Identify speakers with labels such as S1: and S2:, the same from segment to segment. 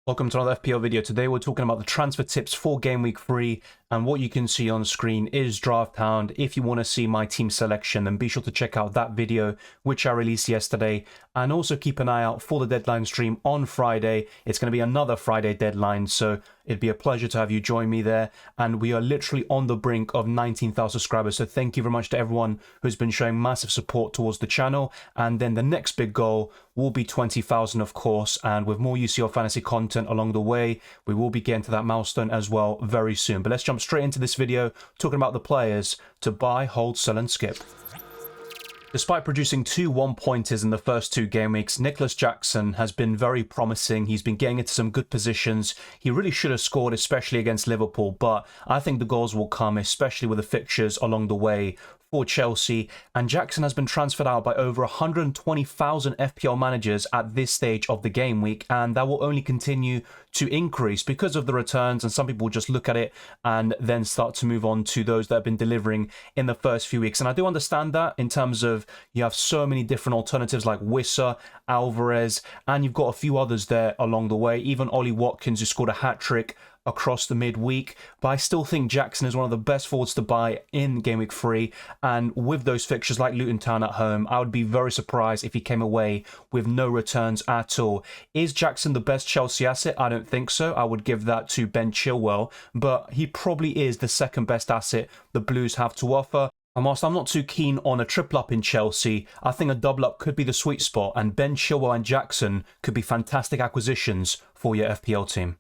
S1: Welcome to another FPL video. Today we're talking about the transfer tips for Game Week 3, and what you can see on screen is Draft Hound. If you want to see my team selection, then be sure to check out that video which I released yesterday, and also keep an eye out for the deadline stream on Friday. It's going to be another Friday deadline, so it'd be a pleasure to have you join me there. And we are literally on the brink of 19,000 subscribers, so thank you very much to everyone who's been showing massive support towards the channel. And then the next big goal will be 20,000, of course, and with more UCL fantasy content along the way, we will be getting to that milestone as well very soon. But let's jump straight into this video talking about the players to buy, hold, sell and skip. Despite producing two one-pointers in the first two game weeks, Nicholas Jackson has been very promising. He's been getting into some good positions. He really should have scored, especially against Liverpool, but I think the goals will come, especially with the fixtures along the way for Chelsea. And Jackson has been transferred out by over 120,000 FPL managers at this stage of the game week, and that will only continue to increase because of the returns, and some people will just look at it and then start to move on to those that have been delivering in the first few weeks. And I do understand that in terms of you have so many different alternatives like Wissa, Alvarez, and you've got a few others there along the way, even Ollie Watkins, who scored a hat-trick across the midweek. But I still think Jackson is one of the best forwards to buy in Game Week 3, and with those fixtures like Luton Town at home, I would be very surprised if he came away with no returns at all. Is Jackson the best Chelsea asset? I don't think so. I would give that to Ben Chilwell, but he probably is the second best asset the Blues have to offer. And whilst I'm not too keen on a triple up in Chelsea, I think a double up could be the sweet spot, and Ben Chilwell and Jackson could be fantastic acquisitions for your FPL team.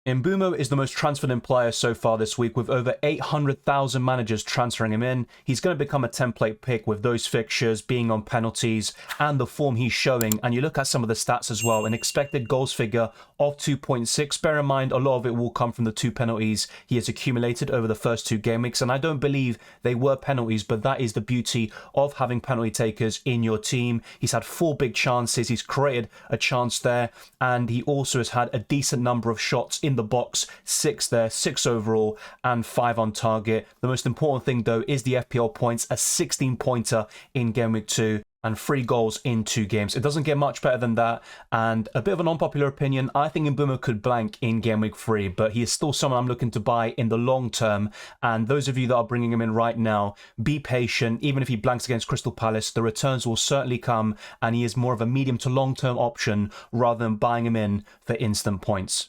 S1: Mbeumo is the most transferred in player so far this week, with over 800,000 managers transferring him in. He's going to become a template pick with those fixtures, being on penalties, and the form he's showing. And you look at some of the stats as well, an expected goals figure of 2.6. Bear in mind, a lot of it will come from the 2 penalties he has accumulated over the first 2 game weeks. And I don't believe they were penalties, but that is the beauty of having penalty takers in your team. He's had 4 big chances. He's created a chance there, and he also has had a decent number of shots in the box, 6 there, 6 overall, and 5 on target. The most important thing though is the FPL points, a 16 pointer in Game Week 2 and 3 goals in 2 games. It doesn't get much better than that, and a bit of an unpopular opinion, I think Mbeumo could blank in Game Week 3, but he is still someone I'm looking to buy in the long term. And those of you that are bringing him in right now, be patient. Even if he blanks against Crystal Palace, the returns will certainly come, and he is more of a medium to long term option rather than buying him in for instant points.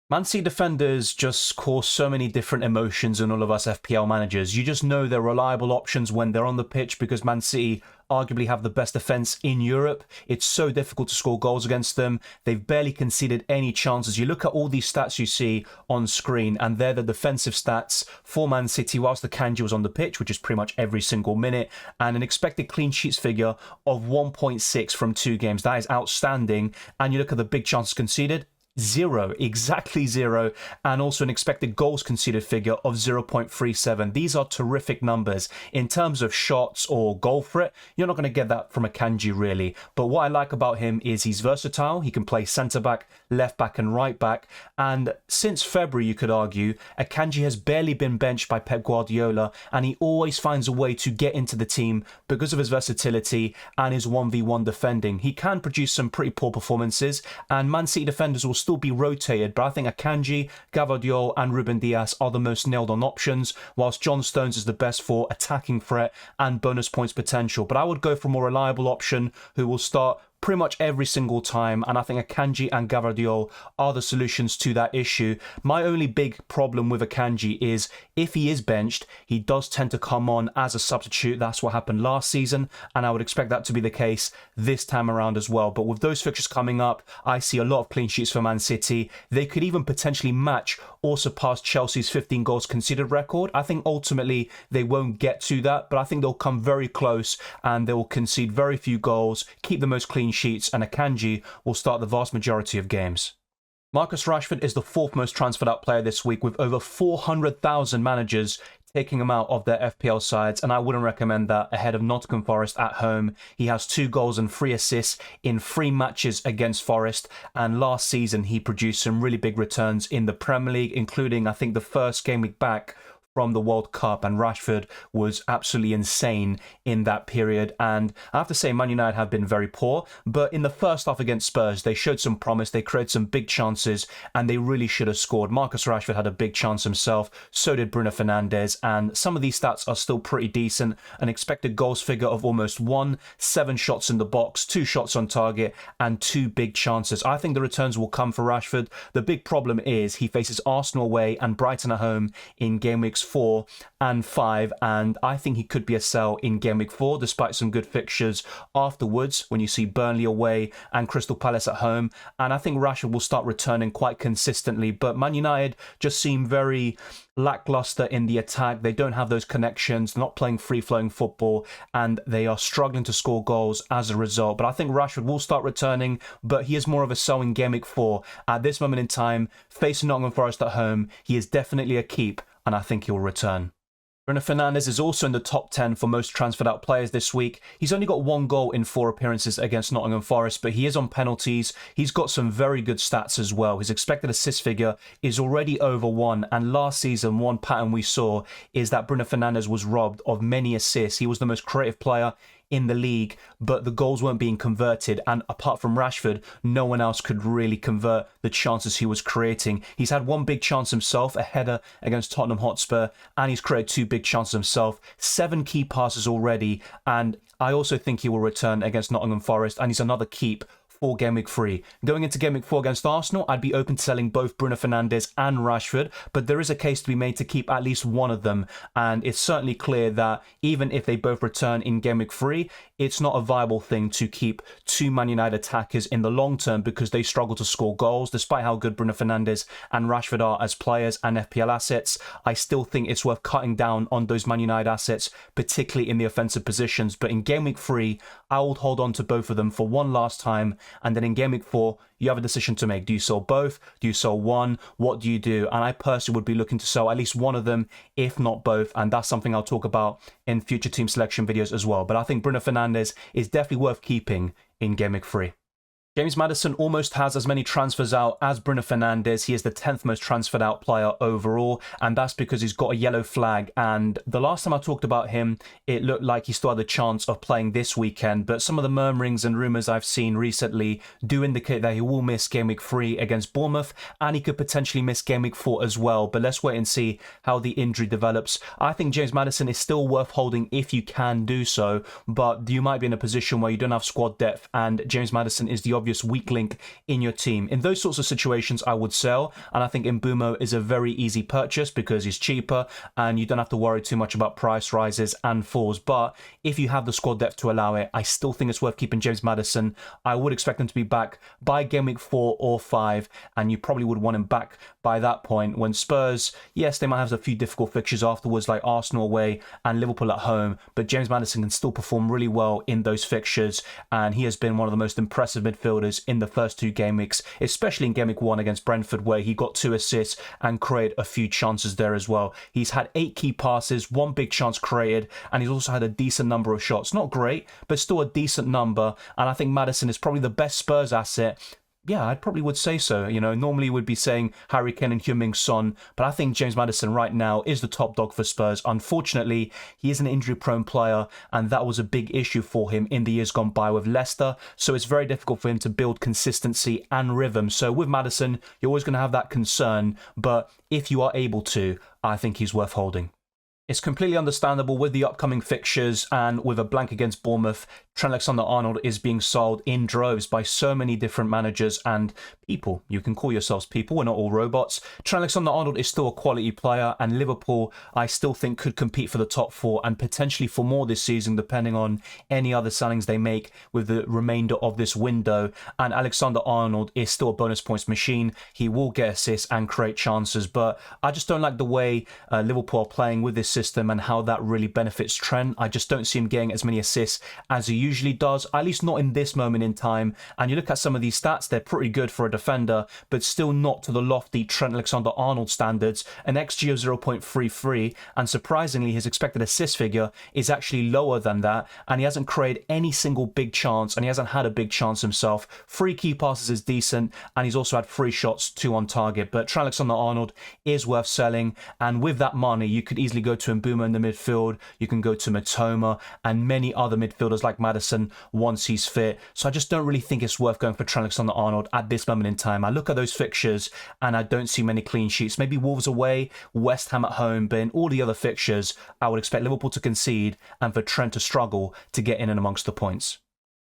S1: Man City defenders just cause so many different emotions in all of us FPL managers. You just know they're reliable options when they're on the pitch, because Man City arguably have the best defence in Europe. It's so difficult to score goals against them. They've barely conceded any chances. You look at all these stats you see on screen, and they're the defensive stats for Man City whilst the Kanji was on the pitch, which is pretty much every single minute, and an expected clean sheets figure of 1.6 from 2 games. That is outstanding. And you look at the big chances conceded, 0, exactly 0, and also an expected goals conceded figure of 0.37. These are terrific numbers. In terms of shots or goal threat, you're not going to get that from a Kanji really, but what I like about him is he's versatile. He can play centre-back, left-back and right-back, and since February, you could argue, Akanji has barely been benched by Pep Guardiola, and he always finds a way to get into the team because of his versatility and his 1v1 defending. He can produce some pretty poor performances, and Man City defenders will still be rotated, but I think Akanji, Gvardiol and Ruben Dias are the most nailed on options, whilst John Stones is the best for attacking threat and bonus points potential. But I would go for a more reliable option who will start pretty much every single time, and I think Akanji and Gvardiol are the solutions to that issue. My only big problem with Akanji is if he is benched, he does tend to come on as a substitute. That's what happened last season, and I would expect that to be the case this time around as well. But with those fixtures coming up, I see a lot of clean sheets for Man City. They could even potentially match or surpass Chelsea's 15 goals conceded record. I think ultimately they won't get to that, but I think they'll come very close, and they will concede very few goals, keep the most clean sheets, and Akanji will start the vast majority of games. Marcus Rashford is the 4th most transferred out player this week, with over 400,000 managers taking him out of their FPL sides, and I wouldn't recommend that ahead of Nottingham Forest at home. He has 2 goals and 3 assists in 3 matches against Forest, and last season he produced some really big returns in the Premier League, including I think the first game week back from the World Cup, and Rashford was absolutely insane in that period. And I have to say, Man United have been very poor, but in the first half against Spurs, they showed some promise, they created some big chances, and they really should have scored. Marcus Rashford had a big chance himself, so did Bruno Fernandes, and some of these stats are still pretty decent. An expected goals figure of almost 1, 7 shots in the box, 2 shots on target, and 2 big chances. I think the returns will come for Rashford. The big problem is he faces Arsenal away and Brighton at home in game weeks 4 and 5, and I think he could be a sell in game week 4 despite some good fixtures afterwards when you see Burnley away and Crystal Palace at home. And I think Rashford will start returning quite consistently, but Man United just seem very lackluster in the attack. They don't have those connections, they're not playing free-flowing football, and they are struggling to score goals as a result. But I think Rashford will start returning, but he is more of a sell in game week 4. At this moment in time, facing Nottingham Forest at home, he is definitely a keep, and I think he will return. Bruno Fernandes is also in the top 10 for most transferred out players this week. He's only got 1 goal in 4 appearances against Nottingham Forest, but he is on penalties. He's got some very good stats as well. His expected assist figure is already over 1, and last season, one pattern we saw is that Bruno Fernandes was robbed of many assists. He was the most creative player in the league, but the goals weren't being converted, and apart from Rashford, no one else could really convert the chances he was creating. He's had 1 big chance himself, a header against Tottenham Hotspur, and he's created 2 big chances himself, 7 key passes already, and I also think he will return against Nottingham Forest, and he's another keep for game week 3. Going into game week 4 against Arsenal, I'd be open to selling both Bruno Fernandes and Rashford, but there is a case to be made to keep at least one of them, and it's certainly clear that even if they both return in game week 3, it's not a viable thing to keep 2 Man United attackers in the long term because they struggle to score goals. Despite how good Bruno Fernandes and Rashford are as players and FPL assets, I still think it's worth cutting down on those Man United assets, particularly in the offensive positions. But in game week 3, I will hold on to both of them for one last time, and then in game week 4, you have a decision to make. Do you sell both? Do you sell one? What do you do? And I personally would be looking to sell at least one of them, if not both. And that's something I'll talk about in future team selection videos as well. But I think Bruno Fernandes is definitely worth keeping in game week 3. James Maddison almost has as many transfers out as Bruno Fernandes. He is the 10th most transferred out player overall, and that's because he's got a yellow flag. And the last time I talked about him, it looked like he still had the chance of playing this weekend, but some of the murmurings and rumours I've seen recently do indicate that he will miss game week 3 against Bournemouth, and he could potentially miss game week 4 as well. But let's wait and see how the injury develops. I think James Maddison is still worth holding if you can do so, but you might be in a position where you don't have squad depth, and James Maddison is the obvious weak link in your team. In those sorts of situations, I would sell, and I think Mbeumo is a very easy purchase because he's cheaper and you don't have to worry too much about price rises and falls. But if you have the squad depth to allow it, I still think it's worth keeping James Maddison. I would expect him to be back by game week 4 or 5, and you probably would want him back by that point when Spurs, yes, they might have a few difficult fixtures afterwards like Arsenal away and Liverpool at home, but James Maddison can still perform really well in those fixtures, and he has been one of the most impressive midfielders in the first 2 game weeks, especially in game week 1 against Brentford, where he got 2 assists and created a few chances there as well. He's had 8 key passes, 1 big chance created, and he's also had a decent number of shots. Not great, but still a decent number, and I think Maddison is probably the best Spurs asset. Yeah, I probably would say so. You know, normally we'd be saying Harry Kane and Heung-min Son, but I think James Maddison right now is the top dog for Spurs. Unfortunately, he is an injury-prone player, and that was a big issue for him in the years gone by with Leicester, so it's very difficult for him to build consistency and rhythm. So with Maddison, you're always going to have that concern, but if you are able to, I think he's worth holding. It's completely understandable with the upcoming fixtures and with a blank against Bournemouth, Trent Alexander-Arnold is being sold in droves by so many different managers and people. You can call yourselves people, we're not all robots. Trent Alexander-Arnold is still a quality player, and Liverpool, I still think, could compete for the top 4 and potentially for more this season, depending on any other signings they make with the remainder of this window. And Alexander-Arnold is still a bonus points machine. He will get assists and create chances, but I just don't like the way Liverpool are playing with this system and how that really benefits Trent. I just don't see him getting as many assists as he usually does, at least not in this moment in time. And you look at some of these stats, they're pretty good for a defender, but still not to the lofty Trent Alexander-Arnold standards. An XG of 0.33, and surprisingly, his expected assist figure is actually lower than that, and he hasn't created any single big chance, and he hasn't had a big chance himself. 3 key passes is decent, and he's also had 3 shots, 2 on target. But Trent Alexander-Arnold is worth selling, and with that money, you could easily go to Mbeumo in the midfield, you can go to Matoma, and many other midfielders like Maddison once he's fit. So I just don't really think it's worth going for Trent Alexander-Arnold at this moment in time. I look at those fixtures, and I don't see many clean sheets. Maybe Wolves away, West Ham at home, but in all the other fixtures, I would expect Liverpool to concede and for Trent to struggle to get in and amongst the points.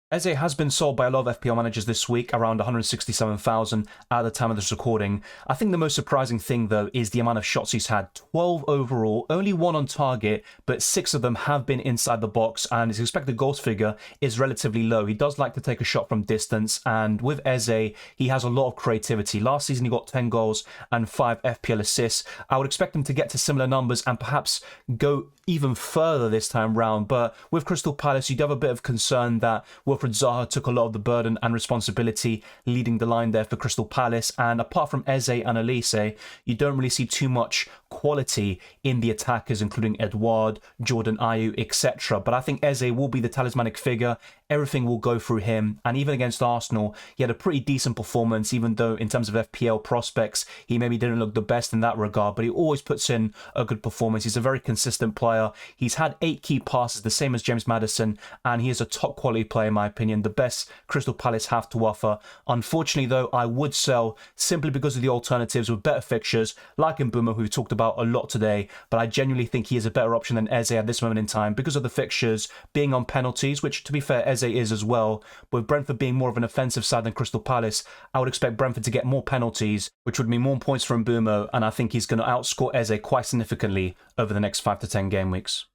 S1: Eze has been sold by a lot of FPL managers this week, around 167,000 at the time of this recording. I think the most surprising thing, though, is the amount of shots he's had. 12 overall, only 1 on target, but 6 of them have been inside the box, and his expected goals figure is relatively low. He does like to take a shot from distance, and with Eze, he has a lot of creativity. Last season, he got 10 goals and 5 FPL assists. I would expect him to get to similar numbers and perhaps go even further this time round, but with Crystal Palace, you do have a bit of concern that Wilfried Zaha took a lot of the burden and responsibility leading the line there for Crystal Palace, and apart from Eze and Analyse, you don't really see too much quality in the attackers, including Edouard, Jordan Ayew, etc. But I think Eze will be the talismanic figure. Everything will go through him, and even against Arsenal, he had a pretty decent performance, even though in terms of FPL prospects, he maybe didn't look the best in that regard, but he always puts in a good performance. He's a very consistent player. He's had 8 key passes, the same as James Maddison, and he is a top quality player in my opinion, the best Crystal Palace have to offer. Unfortunately though, I would sell simply because of the alternatives with better fixtures, like Mbeumo, who we've talked about a lot today, but I genuinely think he is a better option than Eze at this moment in time because of the fixtures being on penalties, which to be fair, Eze is as well. But with Brentford being more of an offensive side than Crystal Palace, I would expect Brentford to get more penalties, which would mean more points for Mbeumo, and I think he's going to outscore Eze quite significantly over the next 5 to 10 game weeks.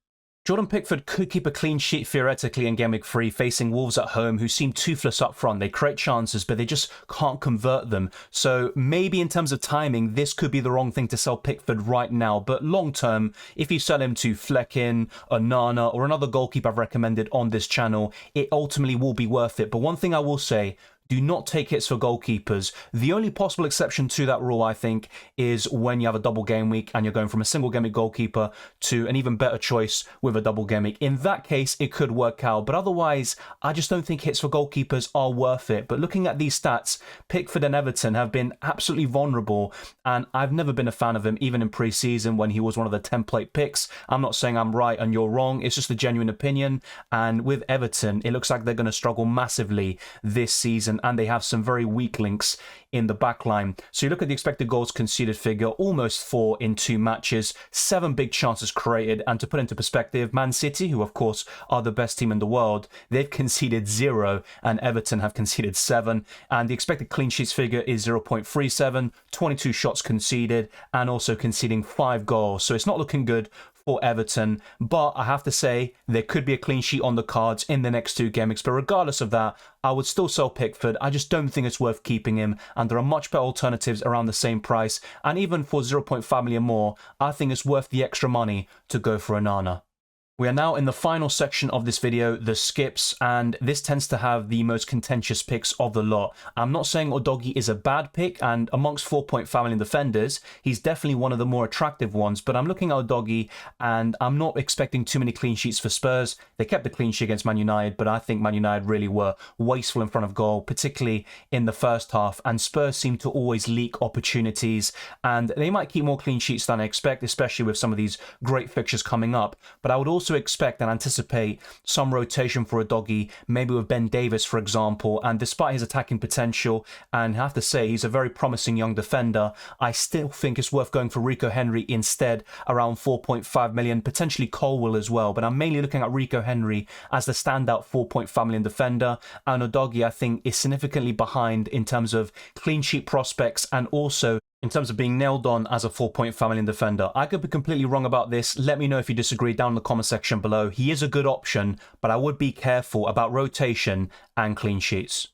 S1: Jordan Pickford could keep a clean sheet theoretically in Game Week 3 facing Wolves at home, who seem toothless up front. They create chances, but they just can't convert them. So maybe in terms of timing, this could be the wrong thing to sell Pickford right now. But long term, if you sell him to Flecken, Onana, or another goalkeeper I've recommended on this channel, it ultimately will be worth it. But one thing I will say, do not take hits for goalkeepers. The only possible exception to that rule, I think, is when you have a double game week and you're going from a single game week goalkeeper to an even better choice with a double game week. In that case, it could work out. But otherwise, I just don't think hits for goalkeepers are worth it. But looking at these stats, Pickford and Everton have been absolutely vulnerable. And I've never been a fan of him, even in pre-season when he was one of the template picks. I'm not saying I'm right and you're wrong. It's just a genuine opinion. And with Everton, it looks like they're going to struggle massively this season, and they have some very weak links in the back line. So you look at the expected goals conceded figure, almost 4 in 2 matches, 7 big chances created, and to put into perspective, Man City, who of course are the best team in the world, they've conceded 0 and Everton have conceded 7, and the expected clean sheets figure is 0.37, 22 shots conceded, and also conceding 5 goals. So it's not looking good for Everton, but I have to say there could be a clean sheet on the cards in the next 2 game weeks. But regardless of that, I would still sell Pickford. I just don't think it's worth keeping him, and there are much better alternatives around the same price, and even for 0.5 million more, I think it's worth the extra money to go for Onana. We are now in the final section of this video, the skips, and this tends to have the most contentious picks of the lot. I'm not saying Udogie is a bad pick, and amongst 4.5 million defenders, he's definitely one of the more attractive ones, but I'm looking at Udogie, and I'm not expecting too many clean sheets for Spurs. They kept the clean sheet against Man United, but I think Man United really were wasteful in front of goal, particularly in the first half, and Spurs seem to always leak opportunities, and they might keep more clean sheets than I expect, especially with some of these great fixtures coming up, but I would also expect and anticipate some rotation for Udogie, maybe with Ben Davies, for example. And despite his attacking potential, and I have to say he's a very promising young defender, I still think it's worth going for Rico Henry instead, around 4.5 million, potentially Colwill as well. But I'm mainly looking at Rico Henry as the standout 4.5 million defender, and Udogie I think is significantly behind in terms of clean sheet prospects and also in terms of being nailed on as a 4.5 million defender. I could be completely wrong about this. Let me know if you disagree down in the comment section below. He is a good option, but I would be careful about rotation and clean sheets.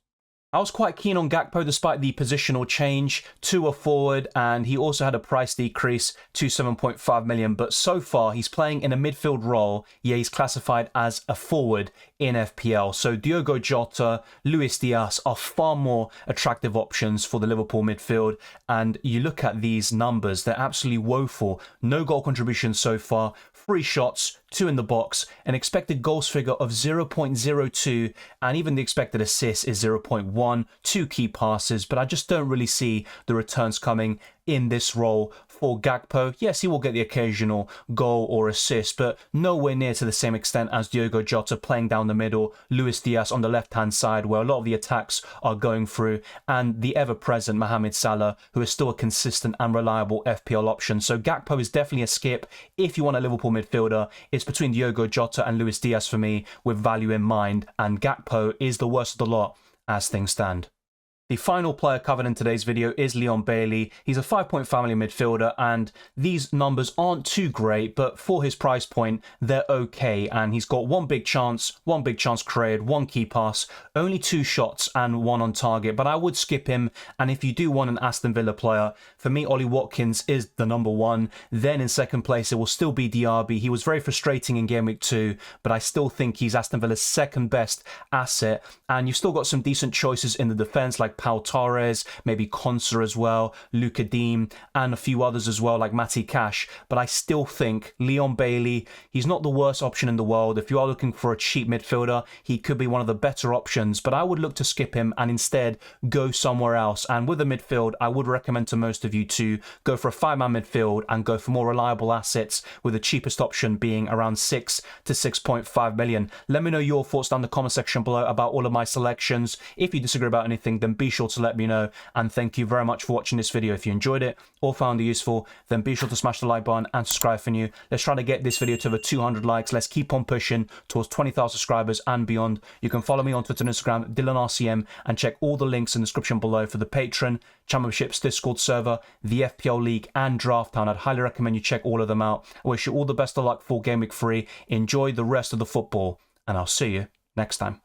S1: I was quite keen on Gakpo despite the positional change to a forward, and he also had a price decrease to 7.5 million, but so far he's playing in a midfield role. Yeah, he's classified as a forward in FPL. So Diogo Jota, Luis Diaz are far more attractive options for the Liverpool midfield. And you look at these numbers, they're absolutely woeful. No goal contribution so far, 3 shots, 2 in the box, an expected goals figure of 0.02, and even the expected assist is 0.1, 2 key passes, but I just don't really see the returns coming in this role for Gakpo. Yes, he will get the occasional goal or assist, but nowhere near to the same extent as Diogo Jota playing down the middle, Luis Diaz on the left-hand side where a lot of the attacks are going through, and the ever-present Mohamed Salah, who is still a consistent and reliable FPL option. So Gakpo is definitely a skip if you want a Liverpool midfielder. It's between Diogo Jota and Luis Diaz for me with value in mind, and Gakpo is the worst of the lot as things stand. The final player covered in today's video is Leon Bailey. He's a 5-point family midfielder, and these numbers aren't too great, but for his price point, they're okay. And he's got one big chance created, 1 key pass, only 2 shots and 1 on target. But I would skip him, and if you do want an Aston Villa player, for me, Ollie Watkins is the number 1. Then in second place, it will still be Diaby. He was very frustrating in Game Week 2, but I still think he's Aston Villa's second best asset. And you've still got some decent choices in the defence, like Pau Torres, maybe Konsa as well, Luka Deem, and a few others as well, like Matty Cash. But I still think Leon Bailey, he's not the worst option in the world. If you are looking for a cheap midfielder, he could be one of the better options, but I would look to skip him and instead go somewhere else. And with a midfield, I would recommend to most of you to go for a 5-man midfield and go for more reliable assets, with the cheapest option being around 6 to 6.5 million. Let me know your thoughts down in the comment section below about all of my selections. If you disagree about anything, then be sure to let me know, and thank you very much for watching this video. If you enjoyed it or found it useful, then be sure to smash the like button and subscribe for new. Let's try to get this video to over 200 likes. Let's keep on pushing towards 20,000 subscribers and beyond. You can follow me on Twitter and Instagram, DylanRCM, and check all the links in the description below for the Patreon, Championships, Discord server, the FPL League, and Draft Town. I'd highly recommend you check all of them out. I wish you all the best of luck for Game Week 3. Enjoy the rest of the football, and I'll see you next time.